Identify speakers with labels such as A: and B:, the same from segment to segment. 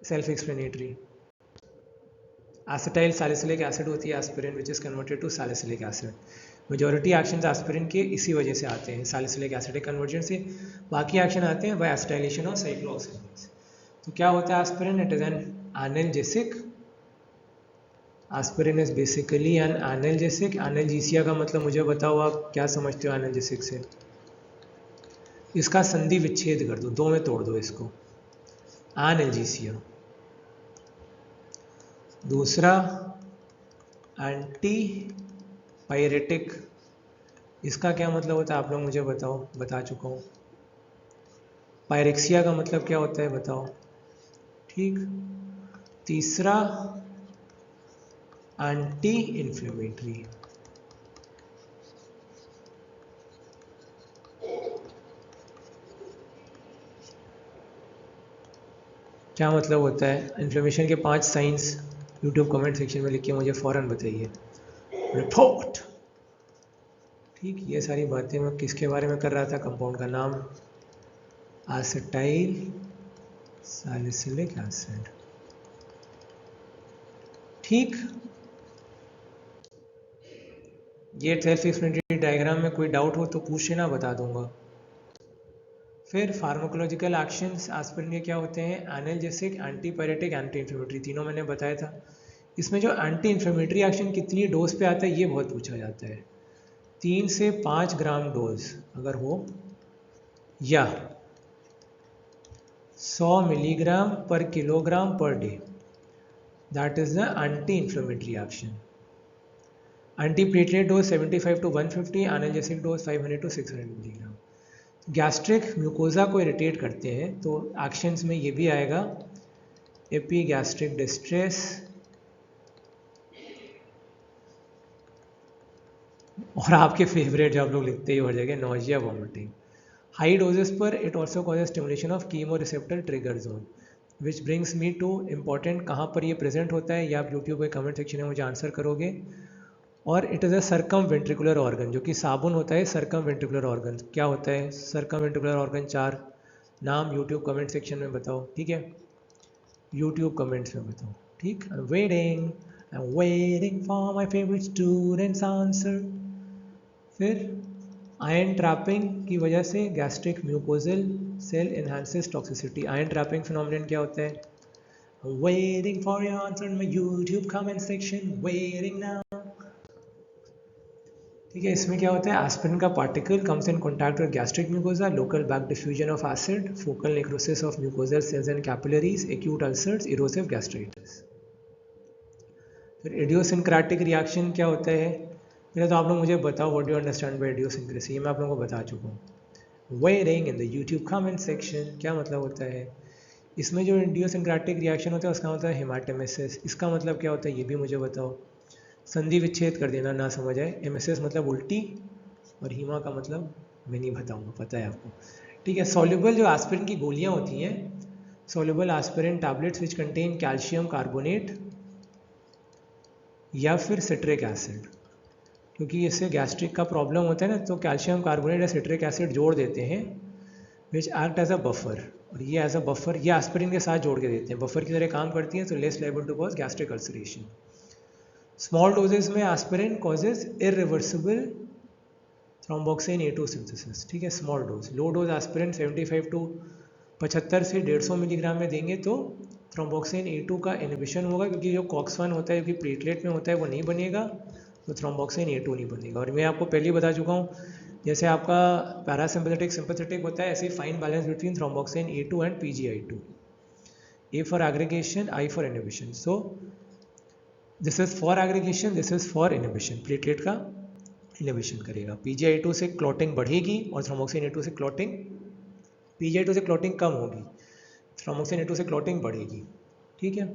A: Self explanatory. Acetyl salicylic acid होती है aspirin which is converted to salicylic acid. Majority actions aspirin के इसी वजह से आते हैं, सैलिसिलिक एसिडिक कन्वर्जन से। बाकी एक्शन आते हैं बाय एसिटाइलेशन और साइक्लोऑक्सीजनेज। तो क्या होता है aspirin? It is an analgesic. Aspirin is basically an analgesic. Analgesia का मतलब मुझे बताओ आप क्या समझते हो एनाल्जेसिक से? इसका संधि विच्छेद कर दो, दो में तोड़ दो इसको, एनाल्जीसिया। दूसरा एंटी पायरेटिक, इसका क्या मतलब होता है आप लोग मुझे बताओ, बता चुका हूँ। पायरेक्सिया का मतलब क्या होता है बताओ, ठीक। तीसरा एंटी इन्फ्लेमेटरी। क्या मतलब होता है? इन्फ्लेमेशन के 5 साइंस यूट्यूब कमेंट सेक्शन में लिख के मुझे फ़ौरन बताइए। रिपोर्ट, ठीक। ये सारी बातें मैं किसके बारे में कर रहा था? कंपाउंड का नाम एसिटाइल सैलिसिलिक एसिड, ठीक। ये सेल्फ एक्सप्लेनेटरी डायग्राम में कोई डाउट हो तो पूछ लेना, बता दूंगा। फिर फार्माकोलॉजिकल एक्शंस एस्पिरिन के क्या होते हैं? एनाल्जेसिक, एंटीपायरेटिक, एंटी इन्फ्लेमेटरी, तीनों मैंने बताया था। इसमें जो एंटी इन्फ्लेमेटरी एक्शन कितनी डोज पे आता है ये बहुत पूछा जाता है। 3 से 5 ग्राम डोज अगर हो, या 100 मिलीग्राम पर किलोग्राम पर day, that is the anti inflammatory action. Anti platelet dose 75 to 150, analgesic dose 500 to 600 milligram. Gastric mucosa को इरिटेट करते हैं तो एक्शंस में ये भी आएगा, एपीगैस्ट्रिक डिस्ट्रेस और आपके फेवरेट जो आप लोग लिखते ही हो जाएगा, नोजिया, वॉमिटिंग। हाई डोजेस पर it also causes stimulation of chemo receptor trigger zone, which brings me to important, कहाँ पर ये प्रेजेंट होता है ये आप यूट्यूब के कमेंट सेक्शन में मुझे आंसर करोगे। और it is a circum ventricular organ, जो कि साबुन होता है सर्कम वेंट्रिकुलर ऑर्गन। क्या होता है सर्कम वेंट्रिकुलर ऑर्गन? 4 नाम यूट्यूब कमेंट सेक्शन में बताओ, ठीक है, यूट्यूब कमेंट्स में बताओ, ठीक। I'm waiting for my favorite students answer। फिर आयन ट्रैपिंग की वजह से gastric mucosal cell enhances toxicity. Ion trapping phenomenon क्या होता है? Waiting for your answer in my YouTube comment section, waiting now, ठीक है। इसमें क्या होता है? एस्पिरिन का particle comes in contact with gastric mucosa, local back diffusion of acid, focal necrosis of mucosal cells and capillaries, acute ulcers, erosive gastritis. फिर idiosyncratic reaction क्या होता है? पहले तो आप लोग मुझे बताओ what do you understand bye idiosyncrasy, ये मैं आप लोगों को बता चुका हूँ। Waiting in the YouTube comment section, क्या मतलब होता है? इसमें जो इडियोसिंक्रेटिक रिएक्शन होता है उसका मतलब है हेमाटेमेसिस। इसका मतलब क्या होता है ये भी मुझे बताओ। संधि विच्छेद कर देना, ना समझ आए। एमेसिस मतलब उल्टी, और हीमा का मतलब मैं नहीं बताऊंगा, पता है आपको, ठीक है। सॉल्युबल जो एस्पिरिन की गोलियां होती हैं, soluble aspirin tablets which contain calcium carbonate या फिर सिट्रिक एसिड, क्योंकि इससे गैस्ट्रिक का प्रॉब्लम होता है ना, तो कैल्शियम कार्बोनेट या सिट्रिक एसिड जोड़ देते हैं, which act as a buffer. और ये एज अ बफर ये एस्पिरिन के साथ जोड़ के देते हैं, बफर की तरह काम करती हैं, तो less liable to cause gastric ulceration. Small doses में aspirin causes irreversible thromboxane A2 synthesis, ठीक है, small dose. Low dose aspirin 75 to 75 से 150 मिलीग्राम में देंगे तो थ्रोम्बोक्सिन A2 का इनहिबिशन होगा, क्योंकि जो कॉक्स 1 होता है, जो कि प्लेटलेट में होता है, वो नहीं बनेगा, तो थ्रोम्बोक्सिन A2 नहीं बनेगा। और मैं आपको पहले ही बता चुका हूँ, जैसे आपका पैरासिम्पथेटिक सिंपैथेटिक होता है, ऐसे fine balance between thromboxane A2 and PGI2, A for aggregation, I for inhibition. So this is for aggregation, this is for inhibition, platelet का इनहिबिशन करेगा। PGI2 से क्लॉटिंग बढ़ेगी और थ्रोम्बोक्सिन A2 से क्लॉटिंग, PGI2 से क्लॉटिंग कम होगी, thromboxane A2 से clotting बढ़ेगी, ठीक है।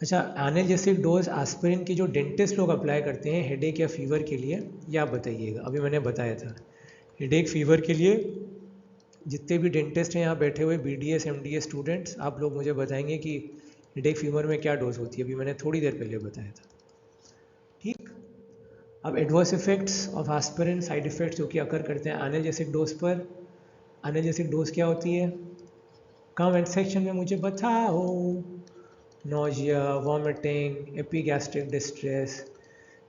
A: अच्छा, एनाल्जेसिक डोज एस्पिरिन की जो डेंटिस्ट लोग अप्लाई करते हैं हेडेक या फीवर के लिए, ये आप बताइएगा। अभी मैंने बताया था हेडेक फीवर के लिए जितने भी डेंटिस्ट हैं यहाँ बैठे हुए, BDS MDS स्टूडेंट्स, आप लोग मुझे बताएंगे कि हेडेक फीवर में क्या डोज होती है, अभी मैंने थोड़ी देर पहले बताया था, ठीक। अब adverse effects of aspirin, side effects जो कि अकर करते हैं एनाल्जेसिक डोज पर। एनाल्जेसिक डोज क्या होती है? कमेंट सेक्शन में मुझे बताओ। Nausea, vomiting, epigastric distress,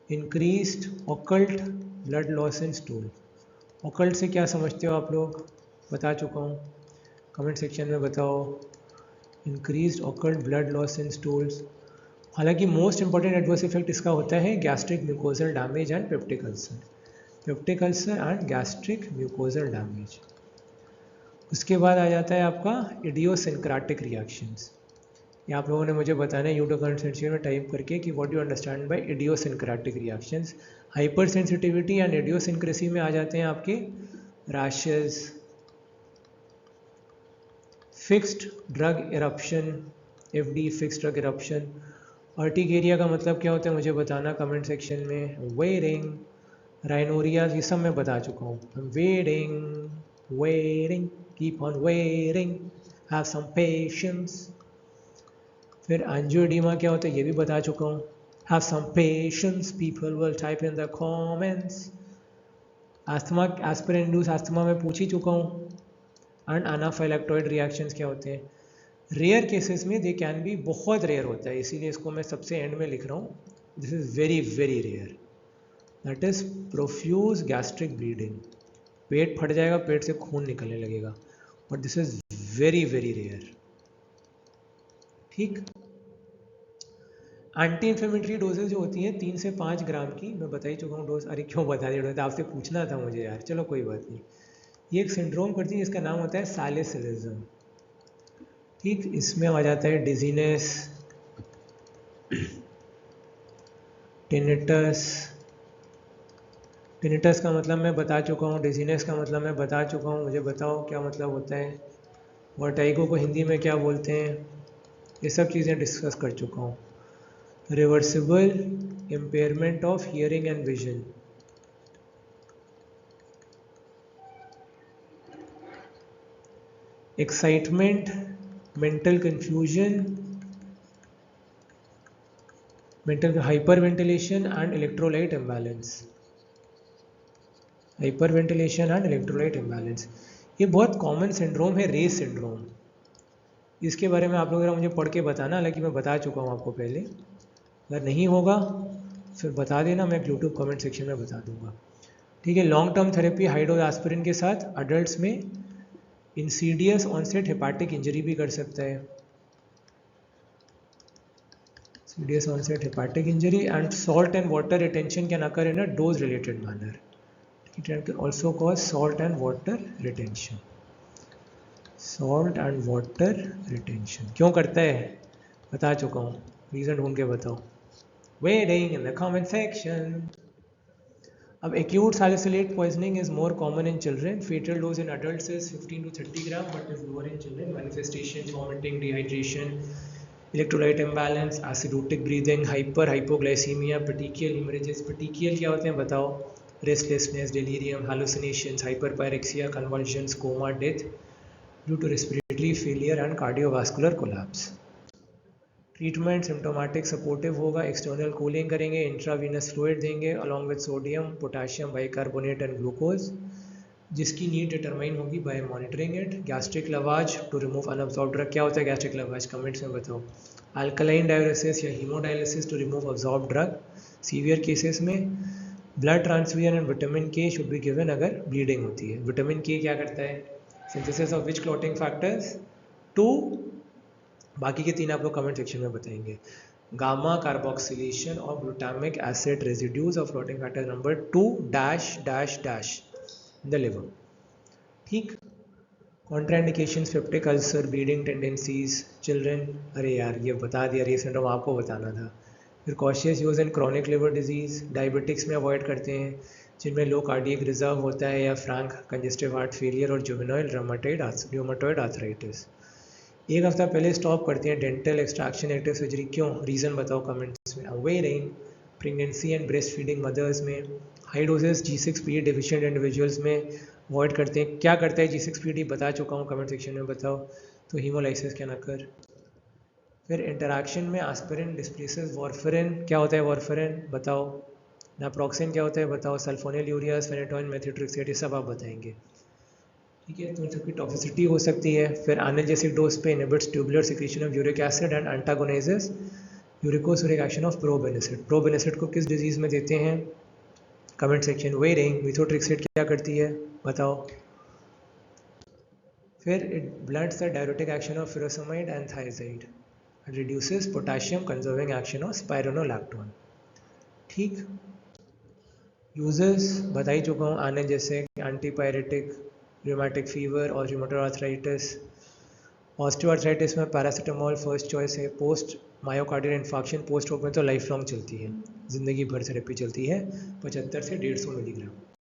A: increased occult blood loss in stool. Occult से क्या समझते हो आप लोग? बता चुका हूँ, कमेंट सेक्शन में बताओ। Increased occult blood loss in stools. हालांकि मोस्ट इंपॉर्टेंट एडवर्स इफेक्ट इसका होता है gastric mucosal damage and peptic ulcer. Peptic ulcer and gastric mucosal damage. उसके बाद आ जाता है आपका इडियोसिंक्राटिक रिएक्शंस। ये आप लोगों ने मुझे बताना है यूट्यूब कमेंट सेक्शन में टाइप करके कि what you understand by idiosyncratic reactions. Hypersensitivity and idiosyncrasy में आ जाते हैं आपके rashes, fixed drug eruption, FD fixed drug eruption. Urticaria का मतलब क्या होता है मुझे बताना कमेंट सेक्शन में। वेडिंग, राइनोरिया, ये सब मैं बता चुका हूँ। Wedding wedding, keep on waiting, have some patience. फिर एंजियोएडिमा क्या होता है ये भी बता चुका हूँ। Have some patience, people will type in the comments. Asthma, aspirin induced asthma में पूछ ही चुका हूँ। एंड एनाफाइलेक्टॉइड रिएक्शंस क्या होते हैं? रेयर केसेस में दे कैन बी, बहुत रेयर होता है इसीलिए इसको मैं सबसे एंड में लिख रहा हूँ। This is very very rare, that is profuse gastric bleeding. पेट फट जाएगा, पेट से खून निकलने लगेगा, but this is very very rare. ठीक। एंटी इन्फ्लेमेटरी डोजेज जो होती हैं 3 से 5 ग्राम की, मैं बता ही चुका हूँ डोज। अरे क्यों बता दिया, आपसे पूछना था मुझे यार, चलो कोई बात नहीं। ये एक सिंड्रोम करती है जिसका नाम होता है सैलिसिलिज्म। ठीक, इसमें आ जाता है डिजीनेस, टिनिटस। टिनिटस का मतलब मैं बता चुका हूँ, डिजीनेस का मतलब मैं बता चुका हूँ। मुझे बताओ क्या मतलब होता है। वर्टाइगो को हिंदी में क्या बोलते हैं? ये सब चीज़ें डिस्कस कर चुका हूँ। Reversible impairment of hearing and vision. Excitement, mental confusion, mental hyper ventilation and electrolyte imbalance. Hyper ventilation and electrolyte imbalance, ये बहुत कॉमन सिंड्रोम है, रेस सिंड्रोम। इसके बारे में आप लोग अगर मुझे पढ़ के बताना, हालांकि मैं बता चुका हूँ आपको पहले। अगर नहीं होगा फिर बता देना, मैं यूट्यूब कमेंट सेक्शन में बता दूंगा। ठीक है। लॉन्ग टर्म थेरेपी हाइड्रोज एस्पिरिन के साथ अडल्ट्स में इंसीडियस ऑनसेट हेपाटिक इंजरी भी कर सकता है। Insidious onset hepatic injury and salt and water retention can occur in a dose related manner. It can also cause salt and water retention. Salt and water retention क्यों करता है बता चुका हूँ, रीज़न ढूंढ के बताओ। Waiting in the comment section. अब acute salicylate poisoning is more common in children. Fatal dose in adults is 15 to 30 gram, but is lower in children. Manifestations: vomiting, dehydration, electrolyte imbalance, acidotic breathing, hypoglycemia, petechial hemorrhages. Petechial क्या होते हैं बताओ? Restlessness, delirium, hallucinations, hyperpyrexia, convulsions, coma, death due to respiratory failure and cardiovascular collapse. Treatment symptomatic supportive होगा, external cooling करेंगे, intravenous fluid देंगे along with sodium, potassium bicarbonate and glucose, जिसकी need determine होगी by monitoring it. Gastric lavage to remove unabsorbed drug. क्या होता है gastric lavage, comments में बताओ। अल्कलाइन डायलिसिस या haemodialysis to remove absorbed drug severe cases में। Blood transfusion and vitamin K should be given अगर bleeding होती है। विटामिन के क्या करता है? Synthesis of which clotting factors? 2। बाकी के 3 आप लोग कमेंट सेक्शन में बताएंगे। गामा कार्बोक्सिलेशन और glutamic acid residues of clotting factor number 2 dash dash dash in the liver. ठीक। Contraindications: peptic ulcer, bleeding tendencies, children. अरे यार ये बता दिया, ये सिंड्रोम आपको बताना था। फिर cautious use in chronic liver disease. Diabetics में अवॉइड करते हैं जिनमें लो कार्डियक रिजर्व होता है या फ्रैंक कंजेस्टिव हार्ट फेलियर और जुवेनाइल र्यूमेटॉइड आर्थराइटिस। एक हफ्ता पहले स्टॉप करते हैं डेंटल एक्सट्रैक्शन एक्टिव सर्जरी। क्यों? रीज़न बताओ कमेंट्स में। Waiting, pregnancy and breastfeeding mothers में। High doses G6PD deficient individuals में अवॉइड करते हैं। क्या करता है G6PD बता चुका हूँ, कमेंट सेक्शन में बताओ। तो हीमोलाइसिस कैन अकर। फिर इंटरैक्शन में एस्पिरिन डिस्प्लेसेस वारफेरिन। क्या होता है वारफेरिन बताओ। नाप्रोक्सिन क्या होता है बताओ। सल्फोनिल यूरियास, फेनेटोइन, मेथोट्रेक्सेट, ये सब आप बताएंगे। ठीक है, तो इन सबकी टॉक्सिसिटी हो सकती है। फिर एनाल्जेसिक डोज पे inhibits tubular secretion of uric acid and antagonises uricosuric action of probenecid. Probenecid को किस डिजीज़ में देते हैं? Comment section. वेरिंग मिथोट्रिक्सेट क्या करती है बताओ? फिर it blunts the diuretic action of furosemide and thiazide, reduces potassium conserving action of spironolactone. ठीक, यूजेस बता ही चुका हूँ आने जैसे एंटीपायरेटिक, रूमेटिक फीवर और रूमेटॉइड आर्थराइटिस। ऑस्टियोआर्थराइटिस में पैरासीटामोल फर्स्ट चॉइस है। Post myocardial infarction post op में तो लाइफ लॉन्ग चलती है, ज़िंदगी भर थेरेपी चलती है, 75 से 150 मिलीग्राम।